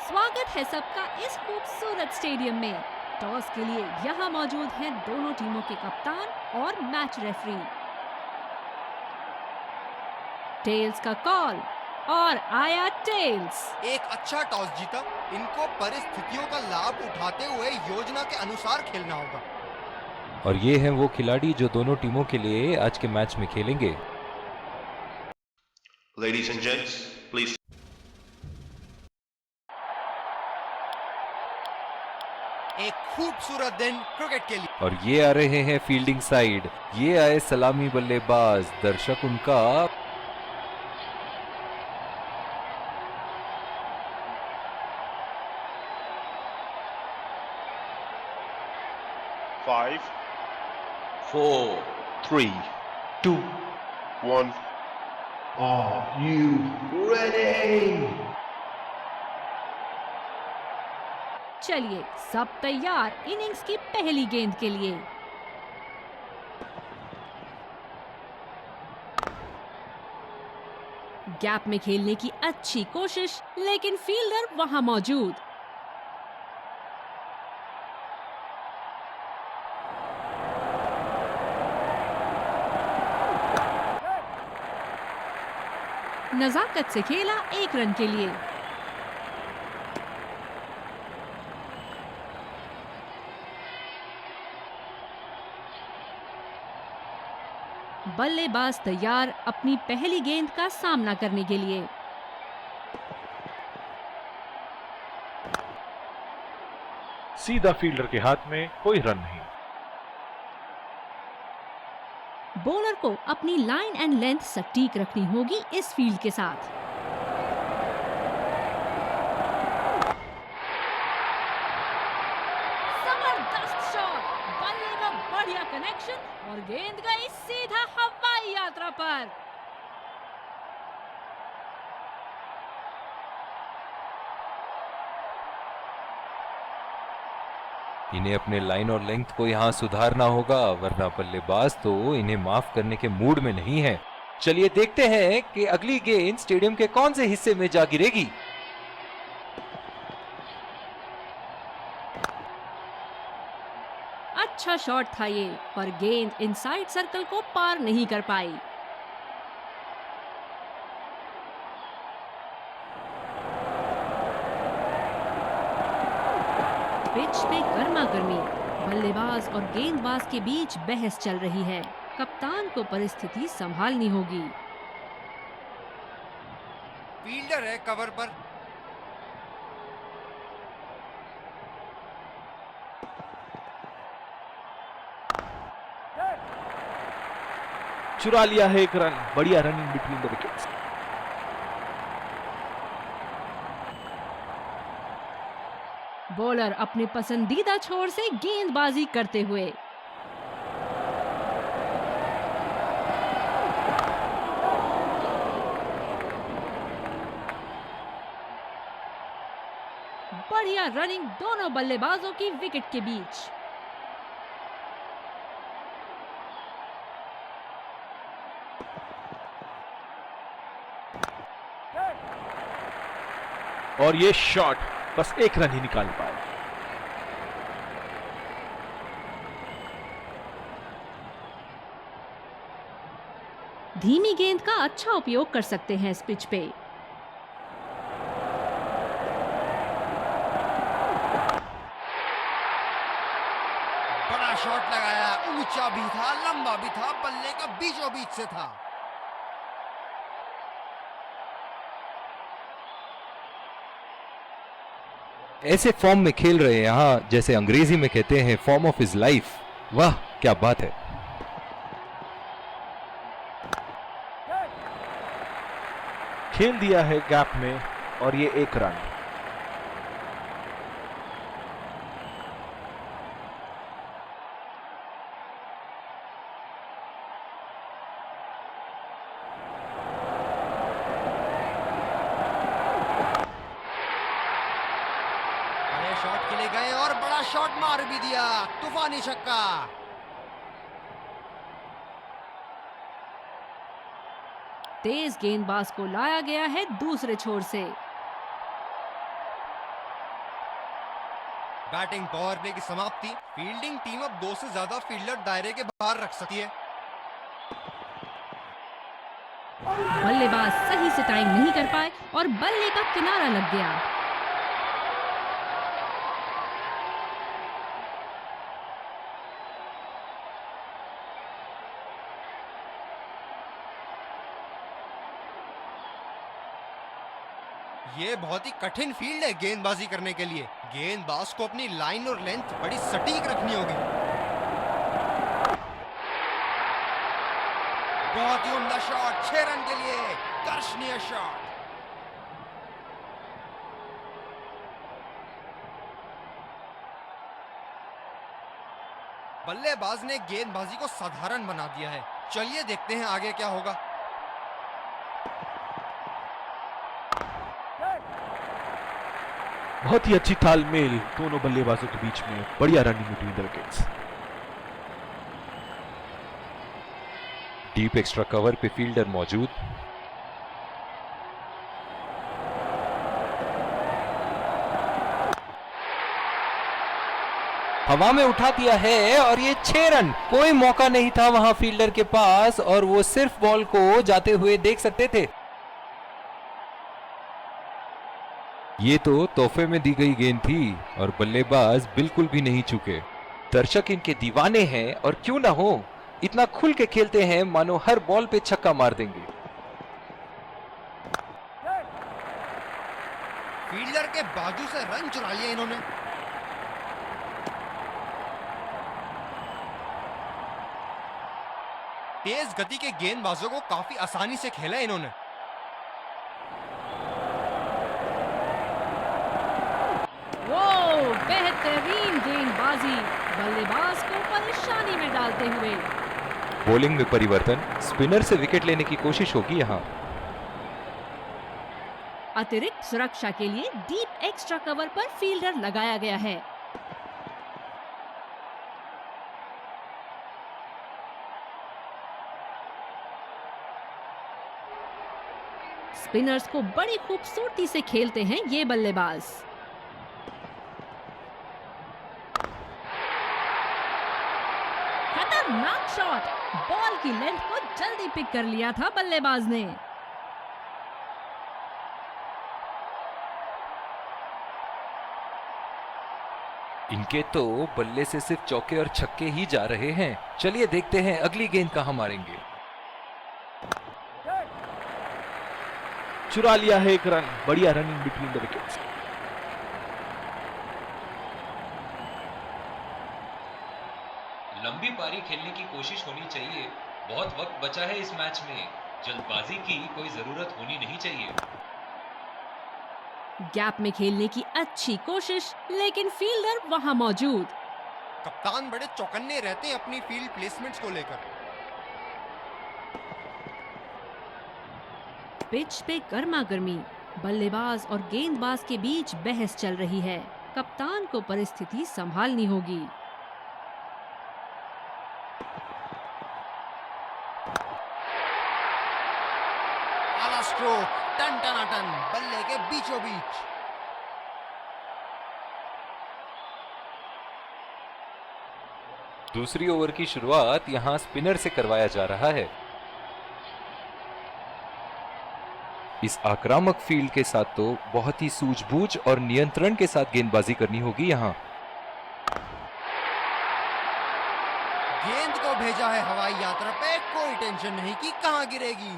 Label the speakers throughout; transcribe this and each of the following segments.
Speaker 1: स्वागत है सबका इस खूबसूरत स्टेडियम में। टॉस के लिए यहाँ मौजूद हैं दोनों टीमों के कप्तान और मैच रेफरी। टेल्स का कॉल और आया टेल्स।
Speaker 2: एक अच्छा टॉस जीता। इनको परिस्थितियों का लाभ उठाते हुए योजना के अनुसार खेलना होगा।
Speaker 3: और ये हैं वो खिलाड़ी जो दोनों टीमों के लिए आज के मैच में खेलेंगे।
Speaker 4: Ladies and gents, please.
Speaker 2: एक खूबसूरत दिन क्रिकेट के लिए।
Speaker 3: और ये आ रहे हैं फील्डिंग साइड, ये आए सलामी बल्लेबाज, दर्शक उनका
Speaker 4: 5, 4, 3, 2, 1.
Speaker 5: Are you ready?
Speaker 1: चलिए सब तैयार इनिंग्स की पहली गेंद के लिए। गैप में खेलने की अच्छी कोशिश, लेकिन फील्डर वहां मौजूद। नजाकत से खेला 1 रन के लिए। बल्लेबाज तैयार अपनी पहली गेंद का सामना करने के लिए।
Speaker 5: सीधा फील्डर के हाथ में, कोई रन नहीं।
Speaker 1: बॉलर को अपनी लाइन एंड लेंथ सटीक रखनी होगी इस फील्ड के साथ। जबरदस्त शॉट, बल्ले का बढ़िया कनेक्शन और गेंद गई सीधा हवाई यात्रा पर।
Speaker 3: इन्हें अपने लाइन और लेंथ को यहाँ सुधारना होगा, वरना बल्लेबाज तो इन्हें माफ करने के मूड में नहीं है। चलिए देखते हैं कि अगली गेंद स्टेडियम के कौन से हिस्से में जा गिरेगी।
Speaker 1: अच्छा शॉट था ये, पर गेंद इनसाइड सर्कल को पार नहीं कर पाई। पिच पे गर्मा गर्मी, बल्लेबाज और गेंदबाज के बीच बहस चल रही है। कप्तान को परिस्थिति संभालनी होगी।
Speaker 2: फील्डर है कवर पर।
Speaker 5: चुरा लिया है 1 रन। बढ़िया running between the wickets.
Speaker 1: Bowler अपने पसंदीदा छोर से गेंदबाजी करते हुए। बढ़िया रनिंग दोनों बल्लेबाजों की विकेट के बीच।
Speaker 5: और ये शॉट बस 1 रन ही निकाल पाए।
Speaker 1: धीमी गेंद का अच्छा उपयोग कर सकते हैं इस पिच पे।
Speaker 2: बड़ा शॉट लगाया, ऊंचा भी था, लंबा भी था, बल्ले का बीचों बीच से था।
Speaker 3: ऐसे फॉर्म में खेल रहे हैं यहाँ, जैसे अंग्रेजी में कहते हैं फॉर्म ऑफ हिज लाइफ। वाह क्या बात है।
Speaker 5: खेल दिया है गैप में और ये 1 रन।
Speaker 2: बड़े शॉट के लिए गए और बड़ा शॉट मार भी दिया। तूफानी छक्का।
Speaker 1: तेज गेंदबाज को लाया गया है दूसरे छोर से।
Speaker 2: बैटिंग पावर प्ले की समाप्ति। फील्डिंग टीम अब 2 से ज्यादा फील्डर दायरे के बाहर रख सकती है।
Speaker 1: बल्लेबाज सही से टाइम नहीं कर पाए और बल्ले का किनारा लग गया।
Speaker 2: ये बहुत ही कठिन फील्ड है गेंदबाजी करने के लिए। गेंदबाज को अपनी लाइन और लेंथ बड़ी सटीक रखनी होगी। बहुत ही उम्दा शॉट, 6 रन के लिए दर्शनीय शॉट। बल्लेबाज ने गेंदबाजी को साधारण बना दिया है। चलिए देखते हैं आगे क्या होगा।
Speaker 5: बहुत ही अच्छी तालमेल दोनों बल्लेबाजों के बीच में, बढ़िया running between the wickets.
Speaker 3: Deep extra cover पे फील्डर मौजूद। हवा में उठा दिया है और ये 6 रन। कोई मौका नहीं था वहां फील्डर के पास और वो सिर्फ बॉल को जाते हुए देख सकते थे। ये तो तोहफे में दी गई गेंद थी और बल्लेबाज बिल्कुल भी नहीं चूके। दर्शक इनके दीवाने हैं और क्यों ना हो, इतना खुल के खेलते हैं मानो हर बॉल पे छक्का मार देंगे।
Speaker 2: फील्डर के बाजू से रन चुरा लिया इन्होंने। तेज गति के गेंदबाजों को काफी आसानी से खेला इन्होंने।
Speaker 1: वो बेहतरीन गेंदबाजी, बल्लेबाज को परेशानी में डालते हुए।
Speaker 3: बॉलिंग में परिवर्तन, स्पिनर से विकेट लेने की कोशिश होगी यहां।
Speaker 1: अतिरिक्त सुरक्षा के लिए डीप एक्स्ट्रा कवर पर फील्डर लगाया गया है। स्पिनर्स को बड़ी खूबसूरती से खेलते हैं ये बल्लेबाज। खतरनाक शॉट, बॉल की लेंथ को जल्दी पिक कर लिया था बल्लेबाज ने।
Speaker 3: इनके तो बल्ले से सिर्फ चौके और छक्के ही जा रहे हैं। चलिए देखते हैं अगली गेंद कहां मारेंगे।
Speaker 5: चुरा लिया है 1 रन, बढ़िया रनिंग बिटवीन द विकेट्स।
Speaker 3: लंबी पारी खेलने की कोशिश होनी चाहिए। बहुत वक्त बचा है इस मैच में, जल्दबाजी की कोई जरूरत होनी नहीं चाहिए।
Speaker 1: गैप में खेलने की अच्छी कोशिश, लेकिन फील्डर वहां मौजूद।
Speaker 2: कप्तान बड़े चौकन्ने रहते हैं अपनी फील्ड प्लेसमेंट्स को लेकर।
Speaker 1: पिच पे गर्मा गर्मी, बल्लेबाज और गेंदबाज के बीच बहस चल रही है। कप्तान को परिस्थिति संभालनी होगी।
Speaker 2: आला स्ट्रोक, टन टनाटन, बल्ले के बीचों बीच।
Speaker 3: दूसरी ओवर की शुरुआत यहां स्पिनर से करवाया जा रहा है। इस आक्रामक फील्ड के साथ तो बहुत ही सूझबूझ और नियंत्रण के साथ गेंदबाजी करनी होगी यहां।
Speaker 2: गेंद को भेजा है हवाई यात्रा पे, कोई टेंशन नहीं कि कहां गिरेगी।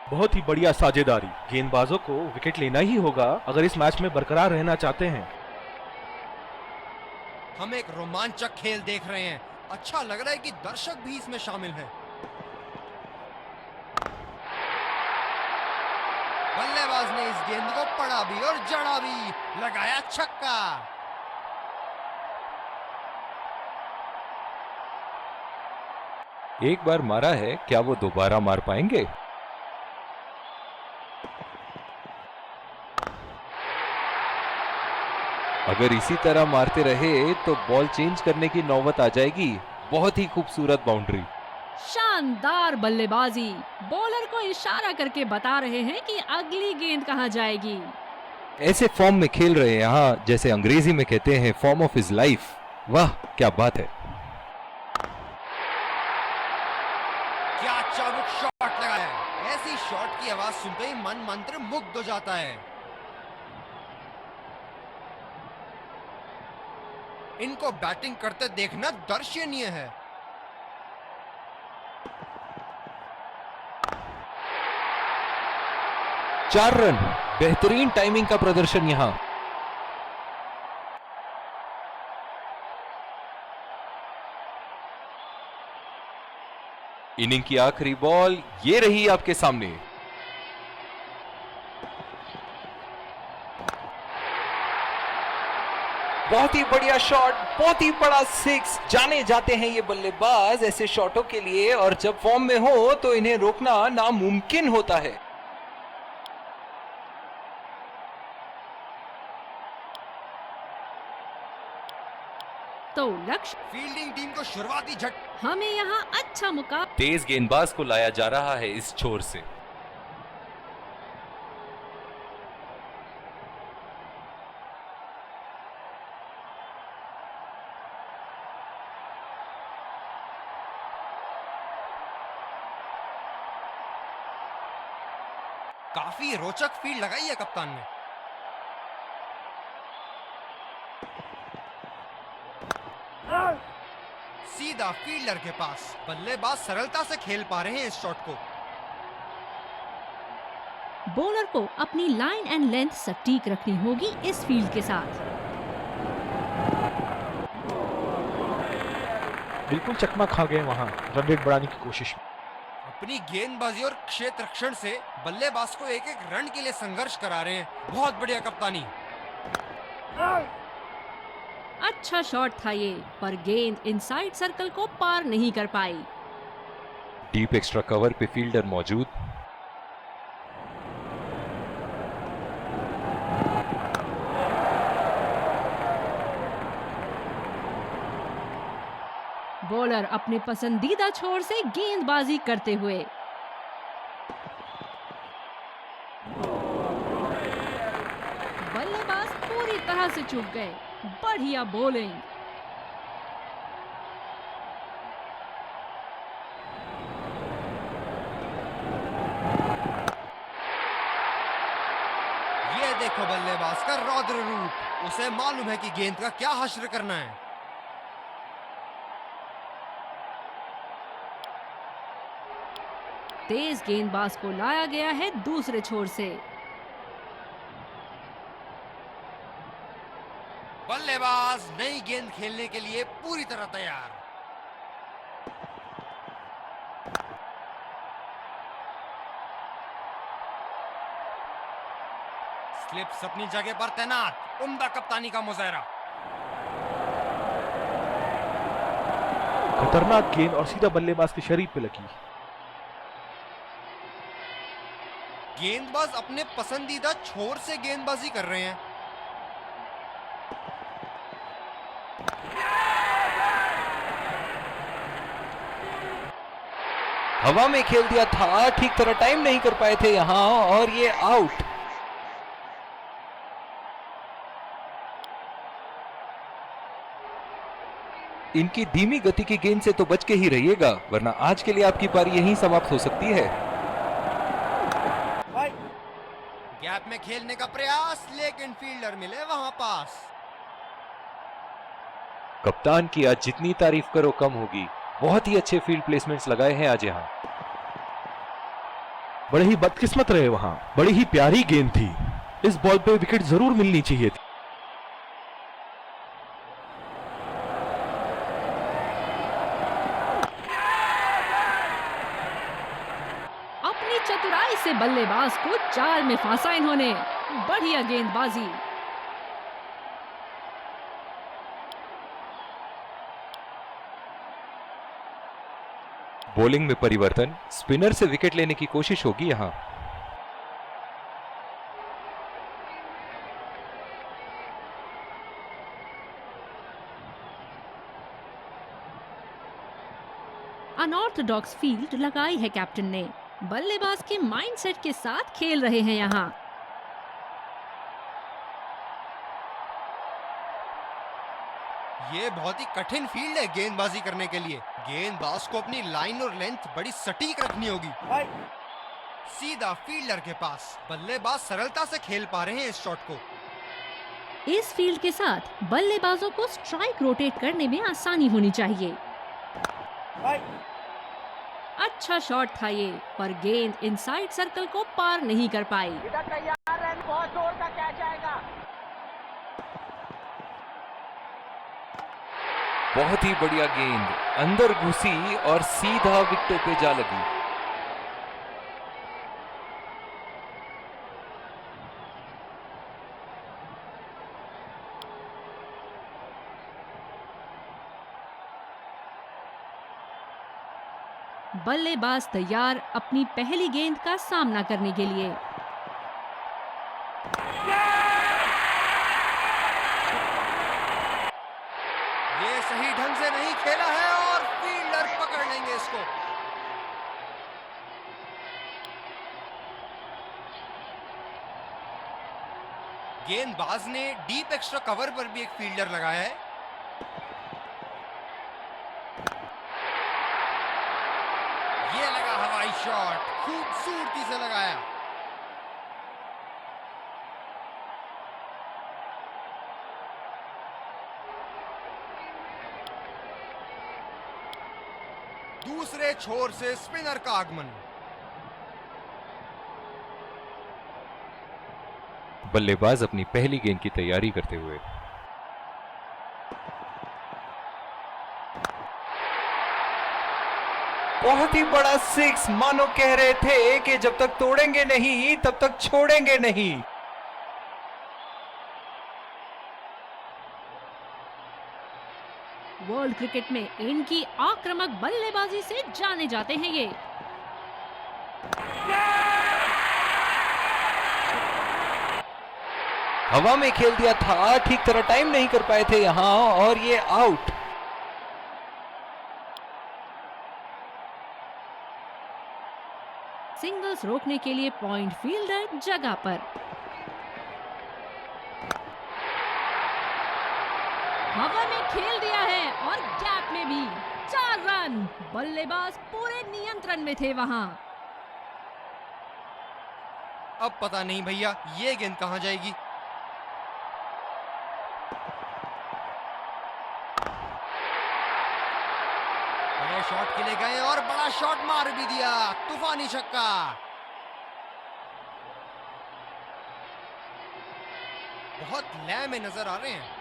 Speaker 5: बहुत ही बढ़िया साझेदारी, गेंदबाजों को विकेट लेना ही होगा अगर इस मैच में बरकरार रहना चाहते हैं।
Speaker 2: हम एक रोमांचक खेल देख रहे हैं। अच्छा लग रहा है कि दर्शक भी इसमें शामिल हैं। बल्लेबाज ने इस गेंद को पड़ा भी और जड़ा भी, लगाया छक्का।
Speaker 3: एक बार मारा है, क्या वो दोबारा मार पाएंगे? अगर इसी तरह मारते रहे तो बॉल चेंज करने की नौबत आ जाएगी। बहुत ही खूबसूरत बाउंड्री।
Speaker 1: शानदार बल्लेबाजी, बॉलर को इशारा करके बता रहे हैं कि अगली गेंद कहां जाएगी।
Speaker 3: ऐसे फॉर्म में खेल रहे हैं यहाँ, जैसे अंग्रेजी में कहते हैं फॉर्म ऑफ हिज लाइफ। वाह क्या बात है।
Speaker 2: क्या चाबुक शॉट लगाया है। ऐसी शॉट की आवाज सुनते ही मन मंत्र मुग्ध हो जाता है। इनको बैटिंग करते देखना दर्शनीय है।
Speaker 3: 4 रन, बेहतरीन टाइमिंग का प्रदर्शन यहां। इनिंग की आखिरी बॉल ये रही आपके सामने। बहुत ही बढ़िया शॉट, बहुत ही बड़ा 6। जाने जाते हैं ये बल्लेबाज ऐसे शॉटों के लिए, और जब फॉर्म में हो तो इन्हें रोकना नामुमकिन होता है।
Speaker 1: तो लक्ष्य
Speaker 2: फील्डिंग टीम को शुरुआती झट।
Speaker 1: हमें यहाँ अच्छा मुकाबला।
Speaker 3: तेज गेंदबाज को लाया जा रहा है इस छोर से।
Speaker 2: काफी रोचक फील्ड लगाई है कप्तान ने। सीधा फील्डर के पास। बल्लेबाज सरलता से खेल पा रहे हैं इस शॉट को।
Speaker 1: बॉलर को अपनी लाइन एंड लेंथ सटीक रखनी होगी इस फील्ड के साथ।
Speaker 5: बिल्कुल चकमा खा गए वहां रन रेट बढ़ाने की कोशिश में।
Speaker 2: अपनी गेंदबाजी और क्षेत्र रक्षण से बल्लेबाज को एक एक रन के लिए संघर्ष करा रहे हैं। बहुत बढ़िया कप्तानी।
Speaker 1: अच्छा शॉट था ये, पर गेंद इनसाइड सर्कल को पार नहीं कर पाई।
Speaker 3: डीप एक्स्ट्रा कवर पे फील्डर मौजूद।
Speaker 1: बॉलर अपने पसंदीदा छोर से गेंदबाजी करते हुए। बल्लेबाज पूरी तरह से चूक गए। बढ़िया बॉलिंग।
Speaker 2: ये देखो बल्लेबाज का रौद्र रूप। उसे मालूम है कि गेंद का क्या हश्र करना है।
Speaker 1: तेज गेंदबाज को लाया गया है दूसरे छोर से।
Speaker 2: बल्लेबाज नई गेंद खेलने के लिए पूरी तरह तैयार। स्लिप्स अपनी जगह पर तैनात। उम्दा कप्तानी का मुजाहरा।
Speaker 5: खतरनाक गेंद और सीधा बल्लेबाज के शरीर पे लगी।
Speaker 2: गेंदबाज अपने पसंदीदा छोर से गेंदबाजी कर रहे हैं।
Speaker 3: हवा में खेल दिया था, ठीक तरह टाइम नहीं कर पाए थे यहां, और ये आउट। इनकी धीमी गति की गेंद से तो बच के ही रहिएगा, वरना आज के लिए आपकी पारी यहीं समाप्त हो सकती है।
Speaker 2: गैप में खेलने का प्रयास, लेकिन फील्डर मिले वहां पास।
Speaker 3: कप्तान की आज जितनी तारीफ करो कम होगी। बहुत ही अच्छे फील्ड प्लेसमेंट्स लगाए हैं आज यहाँ।
Speaker 5: बड़े ही बदकिस्मत रहे वहां। बड़ी ही प्यारी गेंद थी। इस बॉल पे विकेट जरूर मिलनी चाहिए थी।
Speaker 1: अपनी चतुराई से बल्लेबाज को चाल में फांसा इन्होंने। बढ़िया गेंदबाजी।
Speaker 3: बॉलिंग में परिवर्तन, स्पिनर से विकेट लेने की कोशिश होगी यहां।
Speaker 1: अनऑर्थोडॉक्स फील्ड लगाई है कैप्टन ने। बल्लेबाज के माइंडसेट के साथ खेल रहे हैं यहाँ।
Speaker 2: ये बहुत ही कठिन फील्ड है गेंदबाजी करने के लिए। गेंदबाज को अपनी लाइन और लेंथ बड़ी सटीक रखनी होगी। सीधा फील्डर के पास। बल्लेबाज सरलता से खेल पा रहे हैं इस शॉट को।
Speaker 1: इस फील्ड के साथ बल्लेबाजों को स्ट्राइक रोटेट करने में आसानी होनी चाहिए। अच्छा शॉट था ये, पर गेंद इनसाइड सर्कल को पार नहीं कर पाई।
Speaker 6: बहुत जोर का कैच आएगा।
Speaker 3: बहुत ही बढ़िया गेंद अंदर घुसी और सीधा विकेटों पे जा लगी।
Speaker 1: बल्लेबाज तैयार अपनी पहली गेंद का सामना करने के लिए।
Speaker 2: ये सही ढंग से नहीं खेला है और फील्डर पकड़ लेंगे इसको। गेंदबाज ने डीप एक्स्ट्रा कवर पर भी एक फील्डर लगाया है। ये लगा हवाई शॉट, खूबसूरती से लगाया। दूसरे छोर से स्पिनर का आगमन।
Speaker 3: बल्लेबाज अपनी पहली गेंद की तैयारी करते हुए। बहुत ही बड़ा सिक्स, मानो कह रहे थे कि जब तक तोड़ेंगे नहीं तब तक छोड़ेंगे नहीं।
Speaker 1: वर्ल्ड क्रिकेट में इनकी आक्रामक बल्लेबाजी से जाने जाते हैं ये।
Speaker 3: हवा में खेल दिया था, ठीक तरह टाइम नहीं कर पाए थे यहां और ये आउट।
Speaker 1: सिंगल्स रोकने के लिए पॉइंट फील्डर जगह पर। हवा में खेल दिया है और गैप में भी 4 रन। बल्लेबाज पूरे नियंत्रण में थे वहां।
Speaker 2: अब पता नहीं भैया ये गेंद कहां जाएगी। बड़े शॉट के लिए गए और बड़ा शॉट मार भी दिया। तूफानी छक्का। बहुत लय में नजर आ रहे हैं।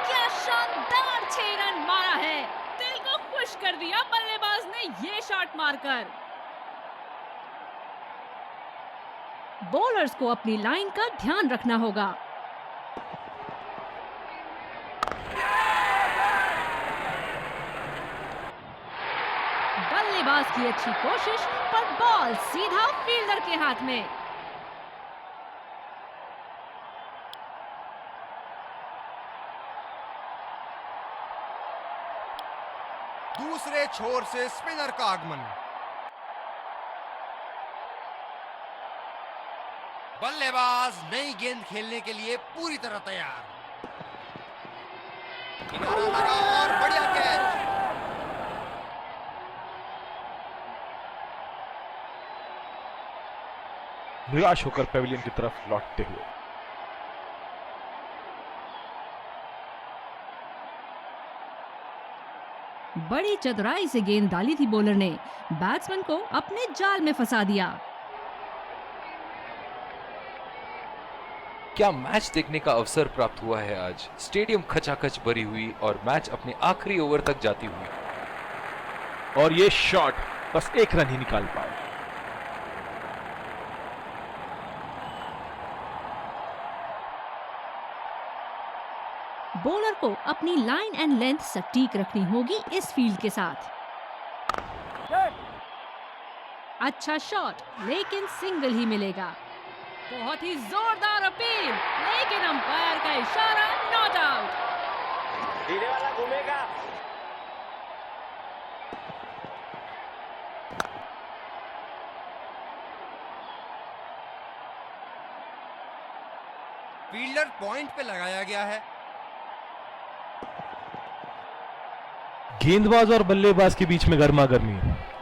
Speaker 1: क्या शानदार 6 रन मारा है। दिल को खुश कर दिया बल्लेबाज ने ये शॉट मारकर। बॉलर्स को अपनी लाइन का ध्यान रखना होगा। बल्लेबाज की अच्छी कोशिश, पर बॉल सीधा फील्डर के हाथ में।
Speaker 2: दूसरे छोर से स्पिनर का आगमन। बल्लेबाज नई गेंद खेलने के लिए पूरी तरह तैयार। किनारा लगा और बढ़िया कैच।
Speaker 5: निराश होकर पेविलियन की तरफ लौटते हुए।
Speaker 1: बड़ी चतुराई से गेंद डाली थी बॉलर ने। बैट्समैन को अपने जाल में फंसा दिया।
Speaker 3: क्या मैच देखने का अवसर प्राप्त हुआ है आज। स्टेडियम खचाखच भरी हुई और मैच अपने आखिरी ओवर तक जाती हुई।
Speaker 5: और ये शॉट बस 1 रन ही निकाल पाए।
Speaker 1: बॉलर को अपनी लाइन एंड लेंथ सटीक रखनी होगी इस फील्ड के साथ। अच्छा शॉट, लेकिन सिंगल ही मिलेगा। बहुत ही जोरदार अपील, लेकिन अंपायर का इशारा, नॉट आउट।
Speaker 6: धीरे वाला घूमेगा।
Speaker 2: फील्डर पॉइंट पे लगाया गया है।
Speaker 5: गेंदबाज और बल्लेबाज के बीच में गर्मा गर्मी।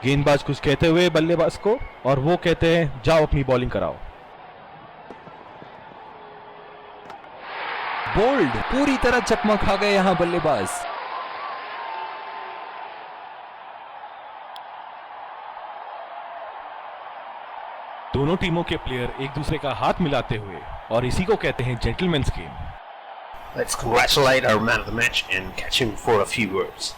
Speaker 5: गेंदबाज कुछ कहते हुए बल्लेबाज को, और वो कहते हैं जाओ अपनी बॉलिंग कराओ।
Speaker 3: बोल्ड, पूरी तरह चकमा खा गए यहां बल्लेबाज।
Speaker 5: दोनों टीमों के प्लेयर एक दूसरे का हाथ मिलाते हुए, और इसी को कहते हैं gentleman's game.
Speaker 4: Let's congratulate our man of the match and catch him for a few words.